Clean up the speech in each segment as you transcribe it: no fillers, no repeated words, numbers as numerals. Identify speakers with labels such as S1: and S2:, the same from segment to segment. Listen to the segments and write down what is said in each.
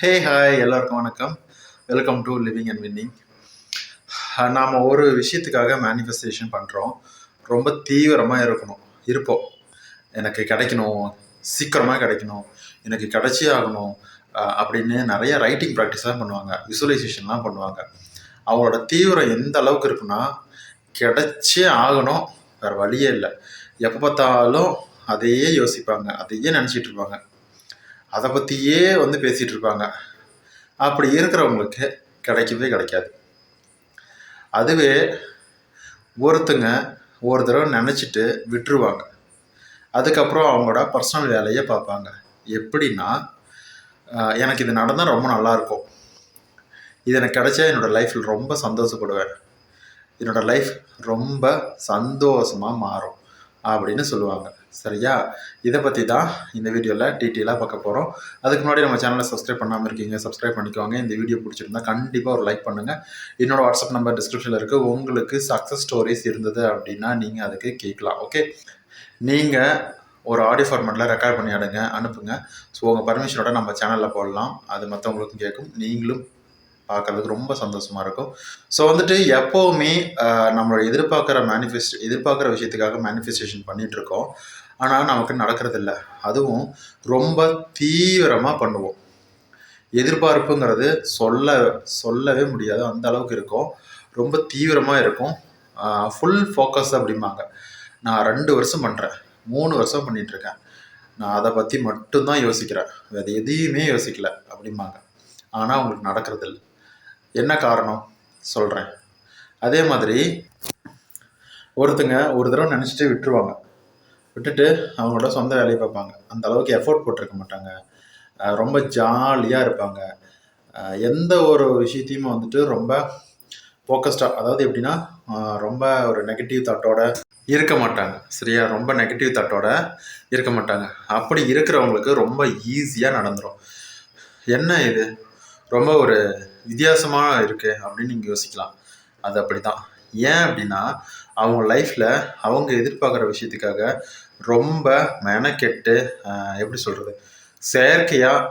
S1: Hey hi எல்லாருக்கும் வணக்கம். Welcome to living and winning. நாம் ஒரு விஷயத்துக்காக மேனிஃபெஸ்டேஷன் பண்ணுறோம். ரொம்ப தீவிரமாக இருப்போம். எனக்கு கிடைக்கணும், சீக்கிரமாக கிடைக்கணும், எனக்கு கிடைச்சே ஆகணும் அப்படின்னு நிறைய ரைட்டிங் ப்ராக்டிஸ்லாம் பண்ணுவாங்க, விசுவலைசேஷன்லாம் பண்ணுவாங்க. அவங்களோட தீவிரம் எந்த அளவுக்கு இருக்குன்னா, கிடைச்சே ஆகணும், வேறு வழியே இல்லை. எப்போ பார்த்தாலும் அதையே யோசிப்பாங்க, அதையே நினச்சிட்டு இருப்பாங்க, அதை பற்றியே பேசிகிட்டு இருப்பாங்க. அப்படி இருக்கிறவங்களுக்கு கிடைக்கவே கிடைக்காது. அதுவே ஒருத்தங்க ஒரு தடவை நினச்சிட்டு விட்டுருவாங்க. அதுக்கப்புறம் அவங்களோட பர்சனல் வேலையை பார்ப்பாங்க. எப்படின்னா, எனக்கு இது நடந்தால் ரொம்ப நல்லாயிருக்கும், இது எனக்கு கிடைச்சா என்னோடய லைஃப்பில் ரொம்ப சந்தோஷப்படுவேன், என்னோடய லைஃப் ரொம்ப சந்தோஷமாக மாறும் அப்படின்னு சொல்லுவாங்க. சரியா? இதை பற்றி தான் இந்த வீடியோவில் டீட்டெயிலாக பார்க்க போகிறோம். அதுக்கு முன்னாடி நம்ம சேனலை சப்ஸ்கிரைப் பண்ணாமல் இருக்கீங்க, சப்ஸ்கிரைப் பண்ணிக்கோங்க. இந்த வீடியோ பிடிச்சிருந்தா கண்டிப்பாக ஒரு லைக் பண்ணுங்கள். என்னோடய வாட்ஸ்அப் நம்பர் டிஸ்கிரிப்ஷனில் இருக்குது. உங்களுக்கு சக்ஸஸ் ஸ்டோரிஸ் இருந்தது அப்படின்னா நீங்கள் அதுக்கு கேட்கலாம். ஓகே, நீங்கள் ஒரு ஆடியோ ஃபார்மேட்டில் ரெக்கார்ட் பண்ணி அனுப்புங்க. ஸோ உங்கள் பர்மிஷனோட நம்ம சேனலில் போடலாம். அது மற்றவங்களுக்கும் கேட்கும், நீங்களும் பார்க்குறதுக்கு ரொம்ப சந்தோஷமாக இருக்கும். ஸோ எப்போவுமே நம்மளோட எதிர்பார்க்குற விஷயத்துக்காக மேனிஃபெஸ்டேஷன் பண்ணிகிட்ருக்கோம். ஆனால் நமக்கு நடக்கிறதில்ல. அதுவும் ரொம்ப தீவிரமாக பண்ணுவோம். எதிர்பார்ப்புங்கிறது சொல்லவே முடியாது, அந்த அளவுக்கு இருக்கும். ரொம்ப தீவிரமாக இருக்கும். ஃபுல் ஃபோக்கஸ் அப்படிம்பாங்க. நான் 2 வருஷம் பண்ணுறேன், 3 வருஷம் பண்ணிகிட்ருக்கேன், நான் அதை பற்றி மட்டும்தான் யோசிக்கிறேன், வேறு எதையுமே யோசிக்கல அப்படிம்பாங்க. ஆனால் உங்களுக்கு நடக்கிறதில்ல. என்ன காரணம் சொல்கிறேன். அதே மாதிரி ஒருத்தங்க ஒரு தடவை நினச்சிட்டு விட்டுருவாங்க. விட்டுட்டு அவங்களோட சொந்த வேலையை பார்ப்பாங்க. அந்த அளவுக்கு எஃபோர்ட் போட்டிருக்க மாட்டாங்க. ரொம்ப ஜாலியாக இருப்பாங்க. எந்த ஒரு விஷயத்தையும் ரொம்ப ஃபோக்கஸ்டாக, அதாவது எப்படின்னா, ரொம்ப ஒரு நெகட்டிவ் தாட்டோட இருக்க மாட்டாங்க. சரியா? ரொம்ப நெகட்டிவ் தாட்டோட இருக்க மாட்டாங்க. அப்படி இருக்கிறவங்களுக்கு ரொம்ப ஈஸியாக நடந்துடும். என்ன இது ரொம்ப ஒரு வித்தியாசமாக இருக்குது அப்படின்னு நீங்கள் யோசிக்கலாம். அது அப்படி தான். ஏன் அப்படின்னா, அவங்க லைஃப்பில் அவங்க எதிர்பார்க்குற விஷயத்துக்காக ரொம்ப மெனக்கெட்டு, எப்படி சொல்கிறது, செயற்கையாக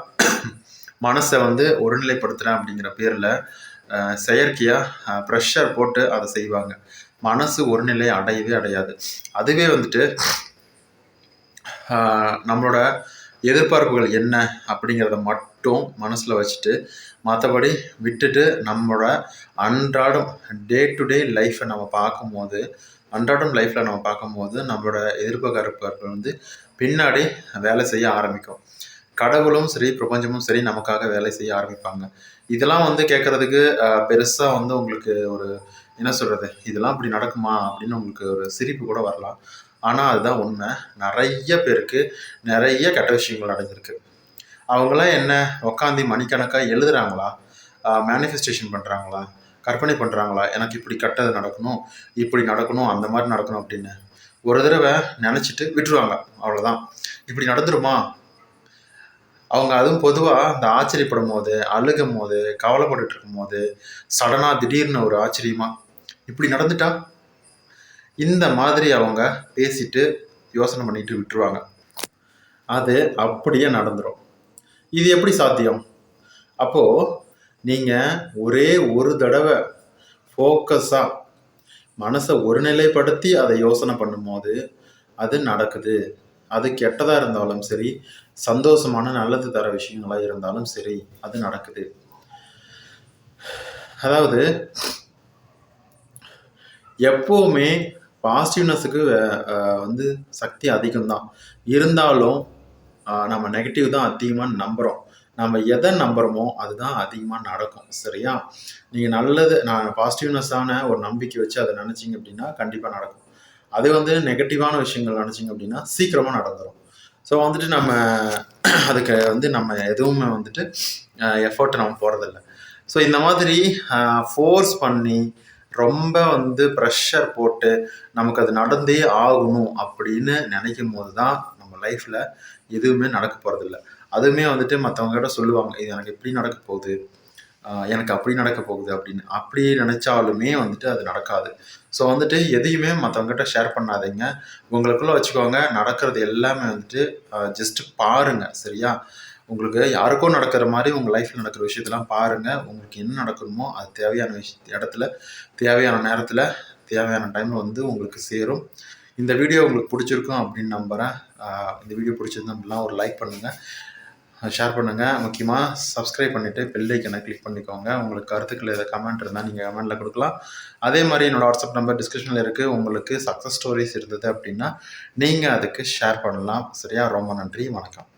S1: மனசை ஒருநிலைப்படுத்துகிறேன் அப்படிங்கிற பேரில் செயற்கையாக ப்ரெஷர் போட்டு அதை செய்வாங்க. மனசு ஒருநிலை அடையவே அடையாது. அதுவே நம்மளோட எதிர்பார்ப்புகள் என்ன அப்படிங்கிறத மட்டும் மனசில் வச்சுட்டு மற்றபடி விட்டுட்டு நம்மளோட அன்றாடம் டே டு டே லைஃப்பை நம்ம பார்க்கும்போது நம்மளோட எதிர்பார்ப்புகள் பின்னாடி வேலை செய்ய ஆரம்பிக்கும். கடவுளும் சரி, பிரபஞ்சமும் சரி நமக்காக வேலை செய்ய ஆரம்பிப்பாங்க. இதெல்லாம் கேட்குறதுக்கு பெருசாக உங்களுக்கு ஒரு என்ன சொல்கிறது, இதெல்லாம் இப்படி நடக்குமா அப்படின்னு உங்களுக்கு ஒரு சிரிப்பு கூட வரலாம். ஆனால் அதுதான் உண்மை. நிறைய பேருக்கு நிறைய கெட்ட விஷயங்கள் நடந்திருக்கு. அவங்களாம் என்ன உட்காந்து மணிக்கணக்காக எழுதுகிறாங்களா, மேனிஃபெஸ்டேஷன் பண்ணுறாங்களா, கற்பனை பண்ணுறாங்களா, எனக்கு இப்படி கெட்டது நடக்கணும், இப்படி நடக்கணும், அந்த மாதிரி நடக்கணும் அப்படின்னு ஒரு தடவை நினச்சிட்டு விட்டுருவாங்க. அவ்வளோதான். இப்படி நடந்துருமா? அவங்க அதுவும் பொதுவாக இந்த ஆச்சரியப்படும் போது, அழுகும் போது, கவலைப்பட்டுட்டு இருக்கும் போது, சடனாக திடீர்னு ஒரு ஆச்சரியமாக இப்படி நடந்துட்டா, இந்த மாதிரி அவங்க பேசிட்டு யோசனை பண்ணிட்டு விட்டுருவாங்க. அது அப்படியே நடந்துடும். இது எப்படி சாத்தியம்? அப்போது நீங்கள் ஒரே ஒரு தடவை ஃபோக்கஸாக மனசை ஒருநிலைப்படுத்தி அதை யோசனை பண்ணும்போது அது நடக்குது. அது கெட்டதாக இருந்தாலும் சரி, சந்தோஷமான நல்லது தர விஷயங்களாக இருந்தாலும் சரி, அது நடக்குது. அதாவது எப்போவுமே பாசிட்டிவ்னஸுக்கு சக்தி அதிகம்தான். இருந்தாலும் நம்ம நெகட்டிவ் தான் அதிகமாக நம்புகிறோம். நம்ம எதை நம்புகிறோமோ அதுதான் அதிகமாக நடக்கும். சரியா? நீங்கள் நான் பாசிட்டிவ்னஸான ஒரு நம்பிக்கை வச்சு அதை நினச்சிங்க அப்படின்னா கண்டிப்பாக நடக்கும். அது நெகட்டிவான விஷயங்கள் நினச்சிங்க அப்படின்னா சீக்கிரமாக நடந்துடும். ஸோ நம்ம அதுக்கு நம்ம எதுவுமே எஃபோர்ட்டை நம்ம போகிறதில்ல. ஸோ இந்த மாதிரி ஃபோர்ஸ் பண்ணி ரொம்ப ப்ரெஷர் போட்டு நமக்கு அது நடந்தே ஆகணும் அப்படின்னு நினைக்கும் போது தான் நம்ம லைஃப்பில் எதுவுமே நடக்க போகிறதில்ல. அதுவுமே மற்றவங்ககிட்ட சொல்லுவாங்க, இது எனக்கு இப்படி நடக்க போகுது, எனக்கு அப்படி நடக்க போகுது அப்படின்னு. அப்படி நினச்சாலுமே அது நடக்காது. ஸோ எதையுமே மற்றவங்ககிட்ட ஷேர் பண்ணாதீங்க, உங்களுக்குள்ளே வச்சுக்கோங்க. நடக்கிறது எல்லாமே ஜஸ்ட்டு பாருங்கள். சரியா? உங்களுக்கு யாருக்கோ நடக்கிற மாதிரி உங்கள் லைஃப்பில் நடக்கிற விஷயத்தெல்லாம் பாருங்கள். உங்களுக்கு என்ன நடக்கணுமோ அது தேவையான இடத்துல, தேவையான நேரத்தில், தேவையான டைமில் வந்து உங்களுக்கு சேரும். இந்த வீடியோ உங்களுக்கு பிடிச்சிருக்கும் அப்படின்னு நம்புகிறேன். இந்த வீடியோ பிடிச்சிருந்தா அப்படின்னா ஒரு லைக் பண்ணுங்கள், ஷேர் பண்ணுங்கள். முக்கியமாக சப்ஸ்கிரைப் பண்ணிவிட்டு பெல் ஐக்கனை கிளிக் பண்ணிக்கோங்க. உங்களுக்கு கருத்துக்கள் எதாவது கமெண்ட் இருந்தால் நீங்கள் கமெண்ட்டில் கொடுக்கலாம். அதே மாதிரி என்னோடய வாட்ஸ்அப் நம்பர் டிஸ்கிரிப்ஷனில் இருக்குது. உங்களுக்கு சக்ஸஸ் ஸ்டோரிஸ் இருந்தது அப்படின்னா நீங்கள் அதுக்கு ஷேர் பண்ணலாம். சரியா? ரொம்ப நன்றி. வணக்கம்.